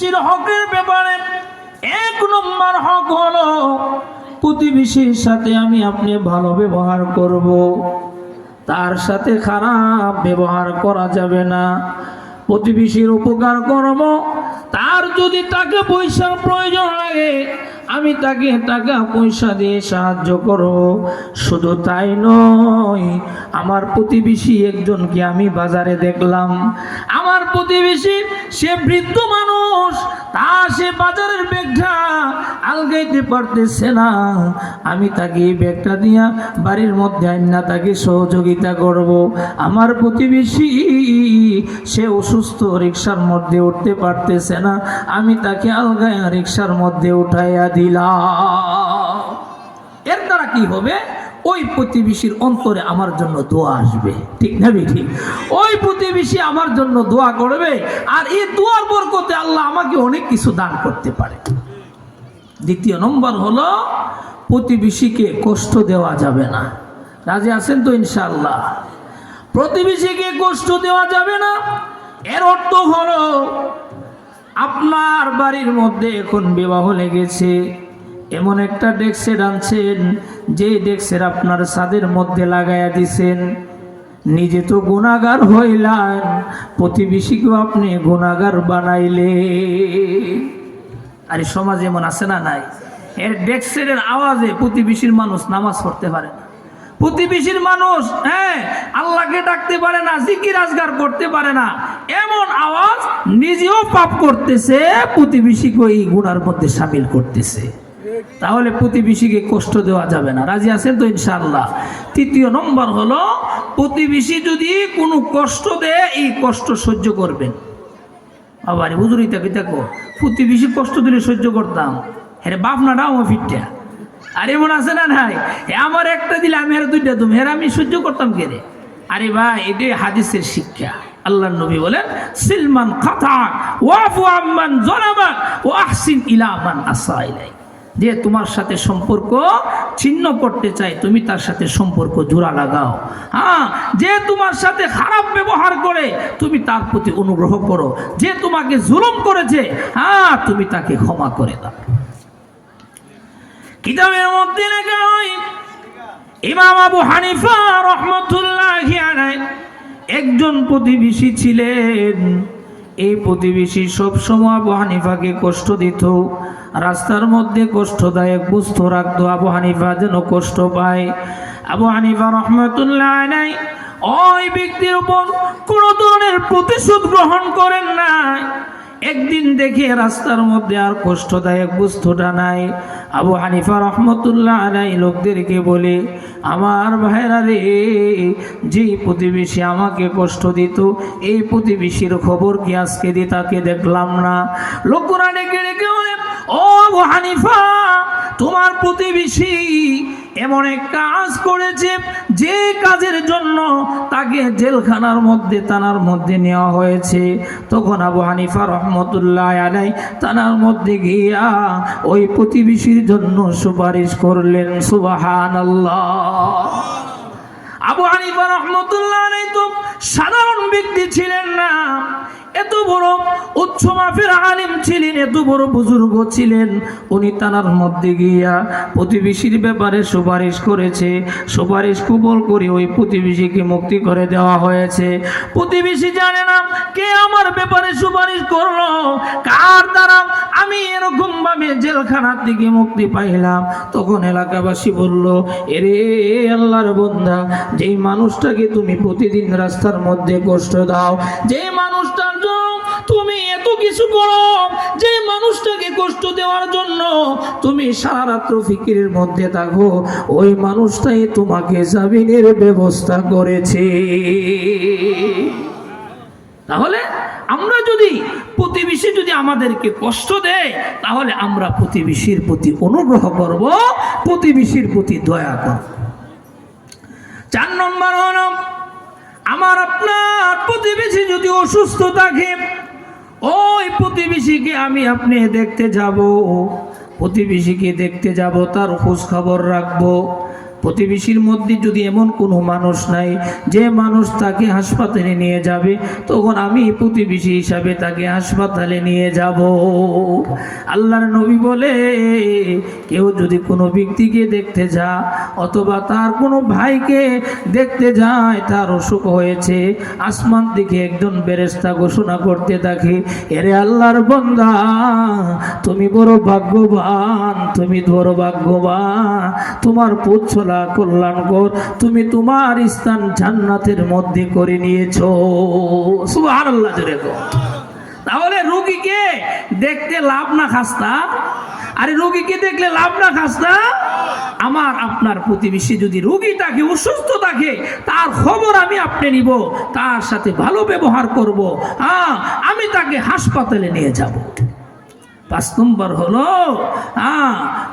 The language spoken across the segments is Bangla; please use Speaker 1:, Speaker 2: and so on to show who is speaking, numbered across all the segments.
Speaker 1: প্রতিবেশীর হকের ব্যাপারে 1 নম্বর হক হলো প্রতিবেশীর সাথে আমি আপনি ভালো ব্যবহার করব, তার সাথে খারাপ ব্যবহার করা যাবে না। প্রতিবেশীর উপকার করব, তার যদি টাকা পয়সার প্রয়োজন লাগে আমি তাকে টাকা পয়সা দিয়ে সাহায্য করব। শুধু তাই নয়, আমার প্রতিবেশী একজনকে আমি বাজারে দেখলাম, আমার প্রতিবেশী সে বৃদ্ধ মানুষ, সে বাজারের ব্যাগটা আলগাইতে পারতেছে না, আমি তাকে এই ব্যাগটা দিয়া বাড়ির মধ্যে আইনা তাকে সহযোগিতা করব। আমার প্রতিবেশী সে অসুস্থ, রিক্সার মধ্যে উঠতে পারতেছে না, আমি তাকে আলগায়া রিক্সার মধ্যে উঠাইয়া দিলাম। এর দ্বারা কি হবে? ওই প্রতিবেশীর অন্তরে আমার জন্য দোয়া আসবে, ঠিক না ঠিক? ওই প্রতিবেশী আমার জন্য দোয়া করবে, আর এই দোয়ার বরকতে আল্লাহ আমাকে অনেক কিছু দান করতে পারে। 2 নম্বর হলো প্রতিবেশীকে কষ্ট দেওয়া যাবে না। রাজি আছেন তো ইনশাআল্লাহ? প্রতিবেশীকে কষ্ট দেওয়া যাবে না। এর অর্থ হলো আপনার বাড়ির মধ্যে এখন বিবাহ লেগেছে, এমন একটা ডেস্কের আনছেন যে ডেস্কের আপনার ছাদের মধ্যে লাগাইয়া দিছেন, নিজে তো গুনাহগার হইলেন, প্রতিবেশীকেও আপনি গুনাহগার বানাইলে। আরে সমাজে এমন আছে না নাই? এর ডেস্কের আওয়াজে প্রতিবেশীর মানুষ নামাজ পড়তে পারে না, প্রতিবেশীর মানুষ আল্লাহকে ডাকতে পারে না, জিকির আজগার করতে পারে না। এমন আওয়াজ, নিজেও পাপ করতেছে, প্রতিবেশীকে এই গুনার মধ্যে শামিল করতেছে। তাহলে প্রতিবেশীকে কষ্ট দেওয়া যাবে না। রাজি আছেন তো ইনশাআল্লাহ? 3 নম্বর হলো প্রতিবেশী যদি কোনো কষ্ট দেয় এই কষ্ট সহ্য করবেন। আবার হুজুরি তাকে দেখো, প্রতিবেশী কষ্ট দিলে সহ্য করতাম, হ্যাঁ বাপনাটাও আমার ফিটটা। আরে এমন আছে না নাই? আমার একটা দিলে আমি আর 2টা তুমি, হ্যাঁ আমি সহ্য করতাম কে রে? আরে ভাই, এটাই হাদিসের শিক্ষা। আল্লাহর নবী বলেন, সিলমান খাতা ওয়াফু আম্মান যালামাক ওয়া আহসিন ইলা মান আসা ইলাইক। যে তোমার সাথে সম্পর্ক ছিন্ন করতে চায় তুমি তার সাথে সম্পর্ক জোড়া লাগাও। যে তোমার সাথে খারাপ ব্যবহার করে তুমি তার প্রতি অনুগ্রহ করো। যে তোমাকে জুলুম করেছে তুমি তাকে ক্ষমা করে দাও। কিতাবের মধ্যে লেখা হয়, ইমাম আবু হানিফা রাহমাতুল্লাহি আলাইহি একজন প্রতিবেশী ছিলেন। এই প্রতিবেশী সবসময় আবু হানিফাকে কষ্ট দিত, রাস্তার মধ্যে কষ্টদায়ক বস্তু রাখতো, আবু হানিফা যেন কষ্ট পায়। আবু হানিফা রাহমাতুল্লাহি আলাইহি ওই ব্যক্তির উপর কোনো ধরনের প্রতিশোধ গ্রহণ করেন না। একদিন দেখে রাস্তার মধ্যে আর কষ্টদায়ক বস্তুটা নাই, আবু হানিফা রাহমাতুল্লাহি আলাইহি লোকদেরকে বলে, আমার ভাইরা রে, যে প্রতিবেশী আমাকে কষ্ট দিত এই প্রতিবেশীর খবর কি আজকে দিয়ে তাকে দেখলাম না। লোকরা ডেকে ডেকে বলে, ও আবু হানিফা, তোমার প্রতিবেশী এমন এক কাজ করেছে যে কাজের জন্য তাকে জেলখানার মধ্যে থানার মধ্যে নেওয়া হয়েছে। তখন আবু হানিফা রাহমাতুল্লাহি আলাইহি থানার মধ্যে গিয়া ওই প্রতিবেশীর জন্য সুপারিশ করলেন। সুবহানাল্লাহ। আবু হানিফা রাহমাতুল্লাহি আলাইহি তো সাধারণ ব্যক্তি ছিলেন না, এত বড় উচ্চ মাপের আলিম ছিলেন, এত বড় বুজুর্গ ছিলেন। উনি থানার মধ্যে গিয়া প্রতিবেশীর ব্যাপারে সুপারিশ করেছে। সুপারিশ কবুল করে ওই প্রতিবেশীকে মুক্তি করে দেওয়া হয়েছে। প্রতিবেশী জানে না কে আমার ব্যাপারে সুপারিশ করলো, কার দ্বারা আমি এরকম ভাবে জেলখানার থেকে মুক্তি পাইলাম। তখন এলাকাবাসী বলল, এরে আল্লাহর বান্দা, যেই মানুষটাকে তুমি প্রতিদিন রাস্তার মধ্যে কষ্ট দাও, যে মানুষটার তুমি এত কিছু করো, যে মানুষটাকে কষ্ট দেওয়ার জন্য তুমি সারা রাত্র ফিকিরের মধ্যে থাকো, ওই মানুষটাই তোমাকে জামিনের ব্যবস্থা করেছে। তাহলে আমরা যদি প্রতিবেশী যদি আমাদেরকে কষ্ট দেয়, তাহলে আমরা প্রতিবেশীর প্রতি অনুগ্রহ করব, প্রতিবেশীর প্রতি দয়া করব। 4 নম্বর হলো, আমার আপনার প্রতিবেশী যদি অসুস্থ থাকে, ওই প্রতিবেশীকে আমি আপনি দেখতে যাব, প্রতিবেশীকে দেখতে যাব, তার খোঁজ খবর রাখবো। প্রতিবেশীর মধ্যে যদি এমন কোনো মানুষ নাই যে মানুষ তাকে হাসপাতালে নিয়ে যাবে, তখন আমি প্রতিবেশী হিসাবে তাকে হাসপাতালে নিয়ে যাব। আল্লাহর নবী বলে, কেউ যদি কোনো ব্যক্তিকে দেখতে যায় অথবা তার কোনো ভাইকে দেখতে যায় তার অসুখ হয়েছে, আসমান থেকে একজন ফেরেশতা ঘোষণা করতে থাকে, এরে আল্লাহর বান্দা, তুমি বড় ভাগ্যবান, তুমি বড় ভাগ্যবান, তোমার পথ চলা কল্যাণকর, তুমি তোমার স্থান জান্নাতের মধ্যে করে নিয়েছো। সুবহানাল্লাহ জোরে কও। তাহলে রোগীকে দেখতে লাভ না খাস্তা? আরে রোগীকে দেখলে লাভ না খাস্তা? আমার আপনার প্রতিবেশী যদি রোগী থাকে, অসুস্থ থাকে, তার খবর আমি আপনি নিব, তার সাথে ভালো ব্যবহার করব, আমি তাকে হাসপাতালে নিয়ে যাব। 5 নম্বর হলো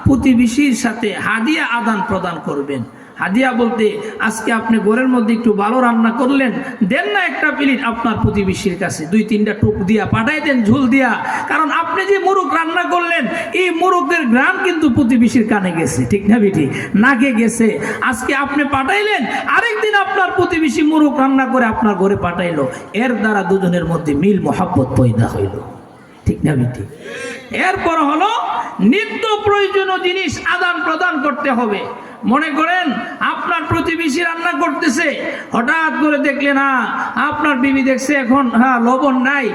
Speaker 1: প্রতিবেশীর সাথে হাদিয়া আদান প্রদান করবেন। হাদিয়া বলতে, আজকে আপনি ঘরের মধ্যে একটু ভালো রান্না করলেন, দেন না একটা প্লেট আপনার প্রতিবেশীর কাছে, 2-3টা টোপ দিয়া পাঠাই দেন, ঝোল দিয়া। কারণ আপনি যে মুরগ রান্না করলেন, এই মুরগের গ্রাম কিন্তু প্রতিবেশীর কানে গেছে, ঠিক না বেঠি? নাকে গেছে। আজকে আপনি পাঠাইলেন, আরেকদিন আপনার প্রতিবেশী মুরগ রান্না করে আপনার ঘরে পাঠাইলো, এর দ্বারা দুজনের মধ্যে মিল মোহাব্বত পয়দা হইল, ঠিক না বেঠি? এরপর হলো নিত্য প্রয়োজনীয় জিনিস আদান প্রদান করতে হবে। মনে করেন আপনার প্রতিবেশী রান্না করতেছে, হঠাৎ করে দেখলেন আপনার বিবি দেখছে এখন লবণ নাই,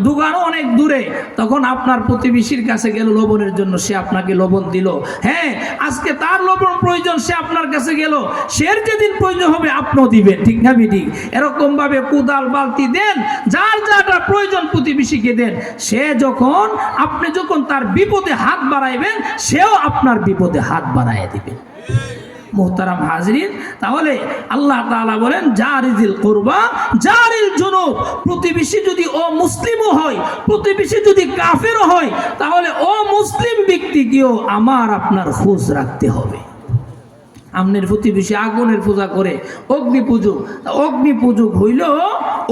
Speaker 1: দোকানও অনেক দূরে, তখন আপনার প্রতিবেশীর কাছে গেল লবণের জন্য, সে আপনাকে লবণ দিল। হ্যাঁ, আজকে তার লবণ প্রয়োজন, সে আপনার কাছে গেল, সে যেদিন প্রয়োজন হবে আপনিও দিবেন, ঠিক না বিটি? এরকম ভাবে কোদাল বালতি দেন, যার যাটা প্রয়োজন প্রতিবেশীকে দেন। সে যখন আপনি যখন তার বিপদে হাত বাড়াইবেন, সেও আপনার বিপদে হাত বাড়াইয়া দিবেন। মুহতারাম হাজরিন, তাহলে আল্লাহ তাআলা বলেন জারিল কুরবা জারিল জুনুব, প্রতিবেশী যদি অমুসলিমও হয়, প্রতিবেশী যদি কাফেরও হয়, তাহলে অমুসলিম ব্যক্তিকেও আমার আপনার খোঁজ রাখতে হবে। আমনের প্রতিবেশী আগুনের পূজা করে, অগ্নি পূজক হইল,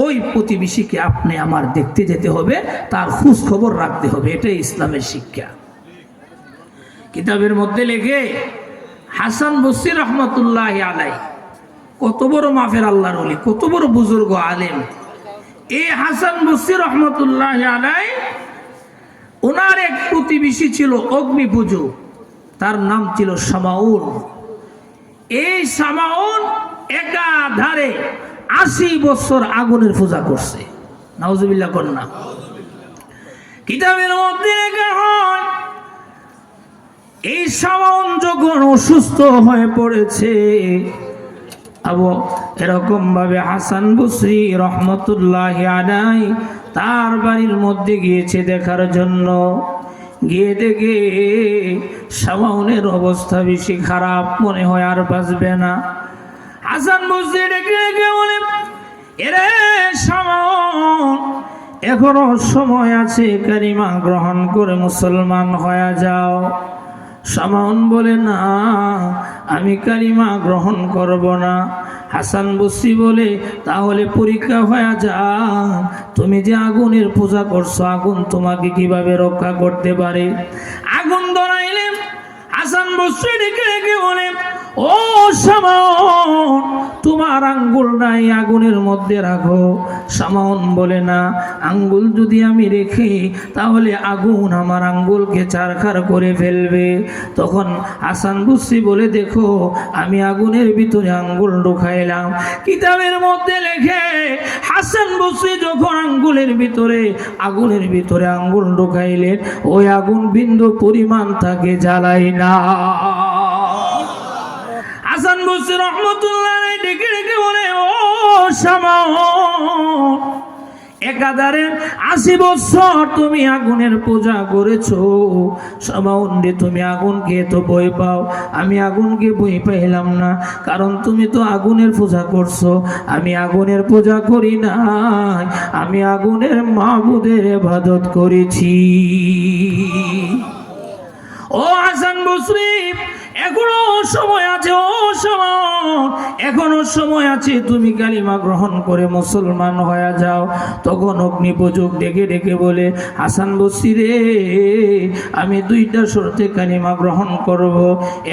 Speaker 1: ওই প্রতিবেশীকে আপনি আমার দেখতে যেতে হবে, তার খোঁজ খবর রাখতে হবে। এটাই ইসলামের শিক্ষা। কিতাবের মধ্যে লেখে হাসান বসরি রহমতুল্লাহ আলাই, কত বড় মাফের আল্লাহর ওলি, কত বড় বুজুর্গ আলেম। এই হাসান বসরি রহমতুল্লাহ আলাই, ওনার এক প্রতিবেশী ছিল অগ্নি পূজক, তার নাম ছিল সামাউন। এই সামাউন একাধারে 80 বছর আগুনের পূজা করছে। নাউজুবিল্লাহ কন্যা। কিতাবের মধ্যে লেখা হয়, এই সামাউন যখন অসুস্থ হয়ে পড়েছে, এরকম ভাবে হাসান বসরি রহমতুল্লাহ আলাই তার বাড়ির মধ্যে গিয়েছে দেখার জন্য। গিয়ে দেখে সামাউনের অবস্থা বেশি খারাপ, মনে হয় আর বাঁচবে না। হাসান বসরি ডেকে ডেকে বলে, এরে সামাউন, এখনো সময় আছে, কালিমা গ্রহণ করে মুসলমান হয়ে যাও। সামাউন বলে, না, আমি কালিমা গ্রহণ করব না। হাসান বসরি বলে, তাহলে পরীক্ষা হয়ে যা, তুমি যে আগুনের পূজা করছো, আগুন তোমাকে কিভাবে রক্ষা করতে পারে। আগুন ধরাইলেন। হাসান বসরি ডেকে ডেকে বলে, ও সামাউন, তোমার আঙ্গুল নাই, আগুনের মধ্যে রাখো। সামাউন বলে, না, আঙ্গুল যদি আমি রেখে তাহলে আগুন আমার আঙ্গুলকে চারখার করে ফেলবে। তখন হাসান বসরি বলে, দেখো, আমি আগুনের ভিতরে আঙ্গুল ঢুকাইলাম। কিতাবের মধ্যে লেখে, হাসান বসরি যখন আঙ্গুলের ভিতরে আঙ্গুল ঢুকাইলেন, ওই আগুন বিন্দু পরিমাণ তাকে জ্বালাই না। হাসান বসরি রহমতুল্লাহ ডেকে ডেকে বলে, ও সামাউন, একাধারে 80 বছর তুমি আগুনের পূজা করেছো। সামাউন রে, তুমি আগুনকে তো ভয় পাও, আমি আগুনকে ভয় পাইলাম না, কারণ তুমি তো আগুনের পূজা করছো, আমি আগুনের পূজা করি না, আমি আগুনের মাবুদের ইবাদত করেছি। ও হাসান বসরি, এখনো সময় আছে, ও শামাউন, এখনো সময় আছে, তুমি কালিমা গ্রহণ করে মুসলমান হয়ে যাও। তখন অগ্নিপূজক ডেকে ডেকে বলে, হাসান বসরি রে, আমি দুইটা শর্তে কালিমা গ্রহণ করব।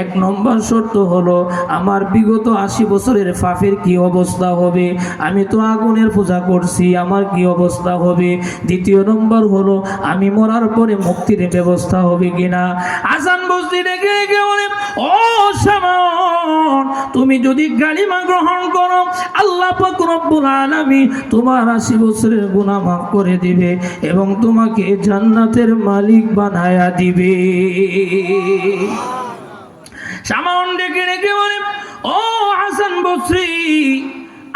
Speaker 1: এক নম্বর শর্ত হলো আমার বিগত 80 বছরের পাপের কি অবস্থা হবে, আমি তো আগুনের পূজা করছি, আমার কি অবস্থা হবে। দ্বিতীয় নম্বর হলো আমি মরার পরে মুক্তির ব্যবস্থা হবে কিনা। হাসান বসরি ডেকে ডেকে বলে, ও শামাউন, তুমি যদি কালিমা গ্রহণ করো, আল্লাহ পাক রব্বুল আলামিন তোমার 80 বছরের গুনাহ মাফ করে দিবে এবং তোমাকে জান্নাতের মালিক বানায়া দিবে। শামাউন ডেকে ডেকে বলে, ও হাসান বসরি,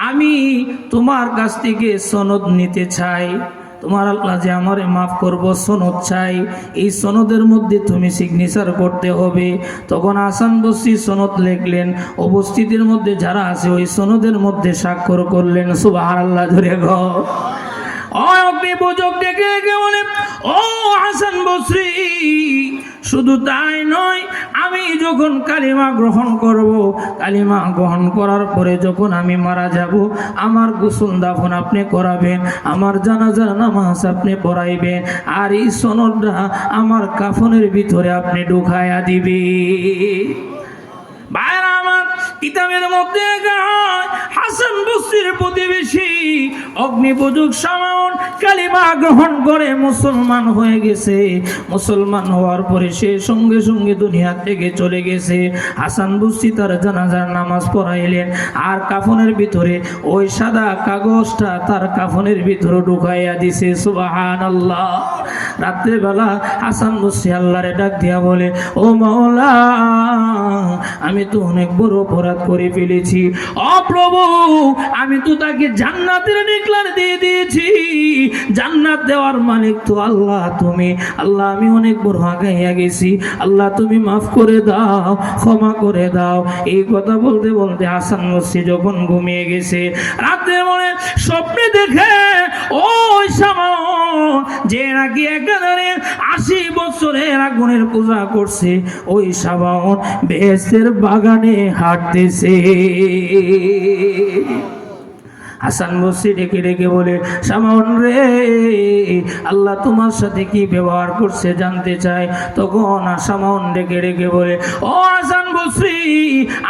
Speaker 1: আমি তোমার কাছ থেকে সনদ নিতে চাই। তোমার আল্লাহ যে আমারে মাফ করব সনদ চাই, এই সনদের মধ্যে তুমি সিগনেচার করতে হবে। তখন হাসান বসরি সনদ লিখলেন, উপস্থিতির মধ্যে যারা আছে ওই সনদের মধ্যে স্বাক্ষর করলেন। সুবহানাল্লাহ, ধরে গো। অগ্নিপূজক ডেকে ডেকে বলে, ও হাসান বসরি, শুধু তাই নয়, আমি যখন কালিমা গ্রহণ করব, কালিমা গ্রহণ করার পরে যখন আমি মারা যাব, আমার গোসল দাফন আপনি করাবেন, আমার জানাজার নামাজ আপনি পড়াইবেন, আর এই সনদটা আমার কাফনের ভিতরে আপনি ঢুকায়া দিবে। ভাইরা আমার, কিতাবের মধ্যে হাসান বসরির প্রতিবেশী অগ্নিপূজক শামাউন কালিমা গ্রহণ করে মুসলমান হয়ে গেছে। মুসলমান হওয়ার পরে সে সঙ্গে সঙ্গে দুনিয়া থেকে চলে গেছে। হাসান বসরি তার জানাজার নামাজ পড়াইলেন, আর কাফনের ভিতরে ওই সাদা কাগজটা তার কাফনের ভিতরে ঢুকাইয়া দিছে। সুবহানাল্লাহ। রাত্রেবেলা হাসান বসরি আল্লাহরে ডাক দিয়া বলে, ও মাওলা, আমি তো অনেক বড় অপরাধ করে ফেলেছি। ও প্রভু, আমি তো তাকে জান্নাতের ডিক্লার দিয়ে দিয়েছি, জান্নাত দেওয়ার মালিক তো আল্লাহ তুমি। আল্লাহ, আমি অনেক বড় আগাইয়া গেছি, আল্লাহ তুমি মাফ করে দাও, ক্ষমা করে দাও। এই কথা বলতে বলতে হাসান বসরি যখন ঘুমিয়ে গেছে, রাতে মনে স্বপ্নে দেখে ওই শামাউন যে নাকি একেবারে 80 বছরের আগুনের পূজা করছে, ওই শামাউন বেহেশতের বাগানে হাঁটতেছে। হাসান বসরি ডেকে ডেকে বলে, শামাউন রে, আল্লাহ তোমার সাথে কি ব্যবহার করছে জানতে চাই। তখন শামাউন ডেকে ডেকে বলে, ও হাসান বসরি,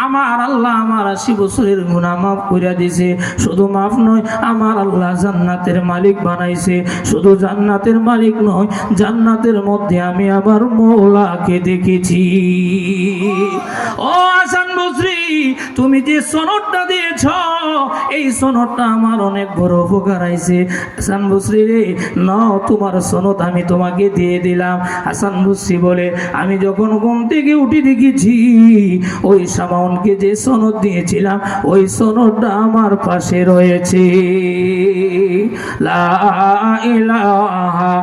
Speaker 1: আমার আল্লাহ আমার 80 বছরের গুনাহ মাফ করে দিয়েছে। শুধু মাফ নয়, আমার আল্লাহ জান্নাতের মালিক বানাইছে। শুধু জান্নাতের মালিক নয়, জান্নাতের মধ্যে আমি আমার মওলাকে দেখেছি। ও হাসান বসরি, তুমি যে সনদটা দিয়েছ, এই সনদটা আমার অনেক বড় উপকার আইছে। হাসান বসরি রে, নাও তোমার সনদ আমি তোমাকে দিয়ে দিলাম। হাসান বসরি বলে, আমি যখন ঘুম থেকে উঠে দেখেছি ওই শামাউনকে যে সনদ দিয়েছিলাম, ওই সনদটা আমার পাশে রয়েছে। লা ইলাহা